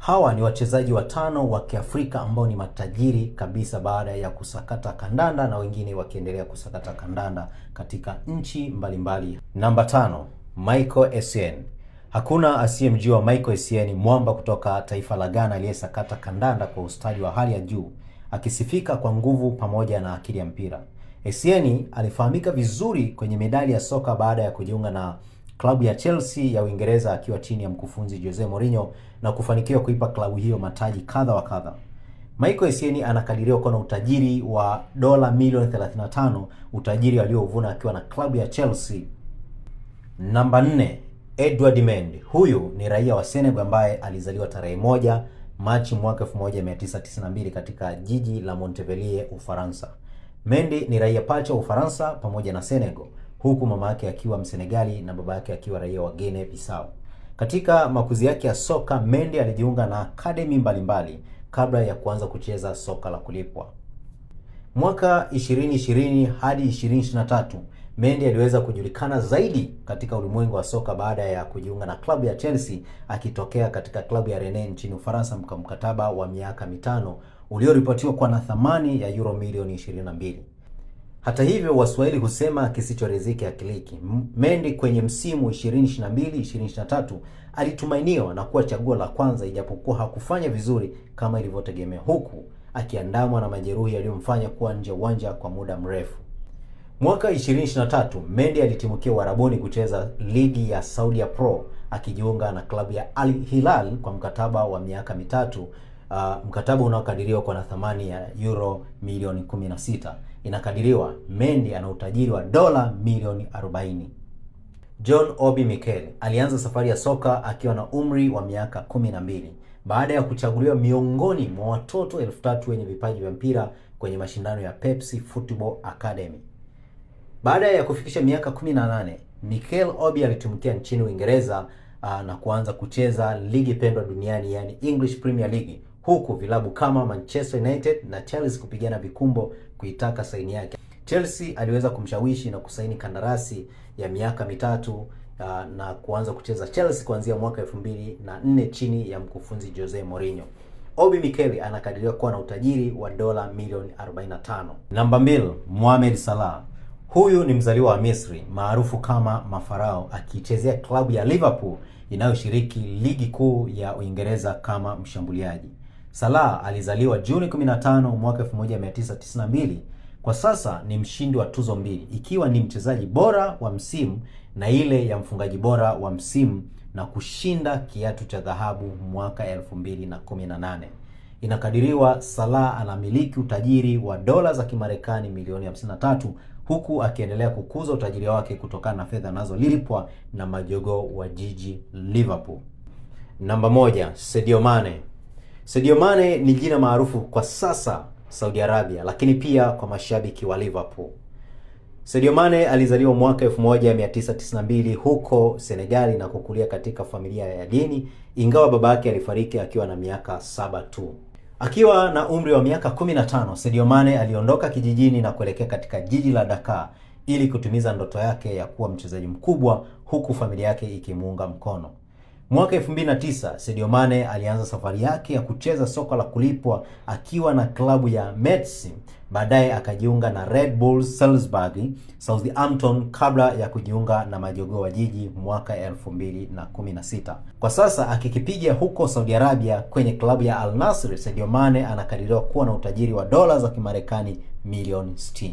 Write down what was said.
Hawa ni wachezaji watano wa Kiafrika ambao ni matajiri kabisa baada ya kusakata kandanda na wengine wakiendelea kusakata kandanda katika nchi mbalimbali. Namba 5, Michael Essien. Hakuna asiyemjua Michael Essien, mwamba kutoka taifa la Ghana aliyesakata kandanda kwa ustadi wa hali ya juu, akisifika kwa nguvu pamoja na akili ya mpira. Essien alifahamika vizuri kwenye medali ya soka baada ya kujiunga na klabu ya Chelsea ya Uingereza akiwa chini ya mkufunzi Jose Mourinho na kufanikiwa kuipa klabu hiyo mataji kadha wa kadha. Michael Essien anakadiriwa kuwa na utajiri wa dola milioni 35, utajiri aliovuna akiwa na klabu ya Chelsea. Namba 4, Edouard Mendy. Huyu ni raia wa Senegal ambaye alizaliwa tarehe 1 Machi mwaka 1992 katika jiji la Montpellier, Ufaransa. Mendy ni raia pacha wa Ufaransa pamoja na Senegal, huku mama yake akiwa Msenegali na baba yake akiwa raia wa Guinea Bissau. Katika makuzi yake ya soka, Mendy alijiunga na academy mbalimbali kabla ya kuanza kucheza soka la kulipwa. Mwaka 2020 hadi 2023, Mendy aliweza kujulikana zaidi katika ulimwengu wa soka baada ya kujiunga na klabu ya Chelsea akitokea katika klabu ya Rennes nchini Ufaransa mkataba wa miaka 5 ulioripotiwa kuwa na thamani ya euro milioni 22. Hata hivyo, Waswahili husema kisichoriziki hakiliki. Mendy kwenye msimu 2022-2023 alitumainiwa na kuwa chaguo la kwanza, ijapokuwa hakufanya vizuri kama ilivyotegemea, huku akiandamwa na majeruhi yaliyomfanya kuwa nje uwanja kwa muda mrefu. Mwaka 2023, Mendy alitimukia Uarabuni kucheza ligi ya Saudi Pro akijiunga na klabu ya Al Hilal kwa mkataba wa miaka 3, mkataba unaokadiriwa kwa na thamani ya euro milioni 16. Inakadiriwa Mendy ana utajiri wa dola milioni 40. John Obi Mikel alianza safari ya soka akiwa na umri wa miaka 12 baada ya kuchaguliwa miongoni mwa watoto 3000 wenye vipaji vya mpira kwenye mashindano ya Pepsi Football Academy. Baada ya kufikisha miaka 18, Mikel Obi alitumikia nchini Uingereza na kuanza kucheza ligi pendwa duniani, yani English Premier League, huku vilabu kama Manchester United na Chelsea kupigana vikumbo kuitaka saini yake. Chelsea aliweza kumshawishi na kusaini kandarasi ya miaka 3 na kuanza kucheza Chelsea kuanzia mwaka 2004 chini ya mkufunzi Jose Mourinho. Obi Mikel anakadiriwa kuwa na utajiri wa dola milioni 45. Namba 2, Mohamed Salah. Huyu ni mzaliwa wa Misri maarufu kama Mafarao, akichezea klabu ya Liverpool inayoshiriki ligi kuu ya Uingereza kama mshambuliaji. Salah alizaliwa Juni 15 mwaka 1992. Kwa sasa ni mshindi wa tuzo 2, ikiwa ni mchezaji bora wa msimu na ile ya mfungaji bora wa msimu, na kushinda kiatu cha dhahabu mwaka 2018. Inakadiriwa Salah anamiliki utajiri wa dola za Kimarekani milioni 53, huku akiendelea kukuza utajiri wake kutokana na fedha anazolipwa na majogoo wa jiji Liverpool. Namba 1, Sadio Mane. Sadio Mane ni jina maarufu kwa sasa Saudi Arabia, lakini pia kwa mashabiki wa Liverpool. Sadio Mane alizaliwa mwaka 1992 huko Senegali na kukulia katika familia ya dini, ingawa baba yake alifariki akiwa na miaka 7 tu. Akiwa na umri wa miaka 15, Sadio Mane aliondoka kijijini na kuelekea katika jiji la Dakar ili kutimiza ndoto yake ya kuwa mchezaji mkubwa, huku familia yake ikimuunga mkono. Mwaka 2009, Sadio Mane alianza safari yake ya kucheza soka la kulipwa akiwa na klabu ya Metz. Baadaye akajiunga na Red Bull Salzburg, Southampton kabla ya kujiunga na majogoo wa jiji mwaka 2016. Kwa sasa akikipiga huko Saudi Arabia kwenye klabu ya Al Nassr, Sadio Mane anakadiriwa kuwa na utajiri wa dola za Kimarekani milioni 60.